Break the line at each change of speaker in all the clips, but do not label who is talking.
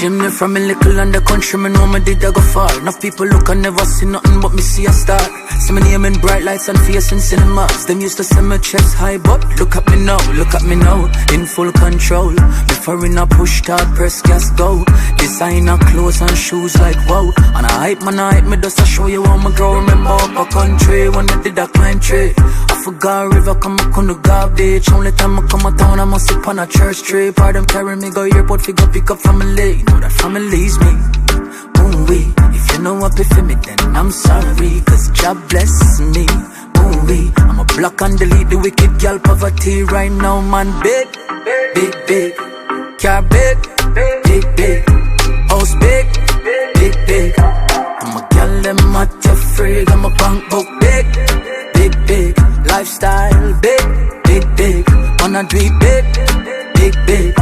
Chimney from a little under country, me know me did I go far. Enough people look and never see nothing but me see a star. See me name in bright lights and face in cinemas. Them used to say my chest high, but look at me now, in full control. Before in a push start, press gas go. Designer clothes and shoes like wow. And I hype me just to show you how me grow. Remember up a country when I did a climb tree. I forgot river come up on the garbage. Only time I come a town I must sip on a church tree. Part them carry me go airport, figure pick up family. Know that family's me. Boom wee. If you know what for me, then I'm sorry. Cause Jah bless me. Boom wee. I'm a block and delete the wicked girl poverty right now, man. Big, big, big. Car big, big, big. House big, big, big. I'm a girl them at your freak. I'm a bank book big, big, big. Lifestyle big, big, big. Wanna do it big, big, big.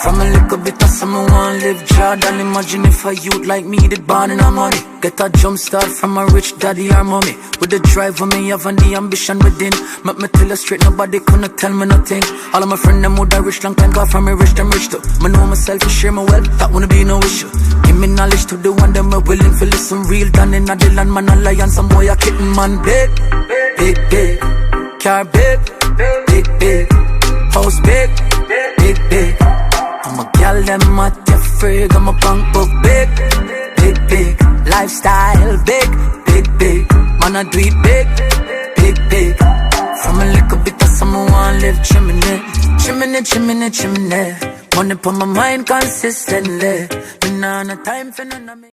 From a little bit of someone wanna live Jordan. Imagine if a youth like me did born in a money. Get a jump start from a rich daddy or mommy. With the drive for me have and the ambition within. Make me tell you straight, nobody couldn't tell me nothing. All of my friends them would have rich long time, got from me rich, them rich too. Me know myself and share my wealth, that wouldn't be no issue. Give me knowledge to the one them are willing to listen. Real done in the land, man, a lion, some boy a kitten, man. Big, big, big. Car big, big, big. House big, big, big. I'm a girl, them at your freak. I'm a punk book big, big, big. Lifestyle big, big, big. Man, I do it big, big, big. From a little bit of someone wanna live chimney. Chimney, chimney, chimney. Money put my mind consistently. Me nah no time for none of me.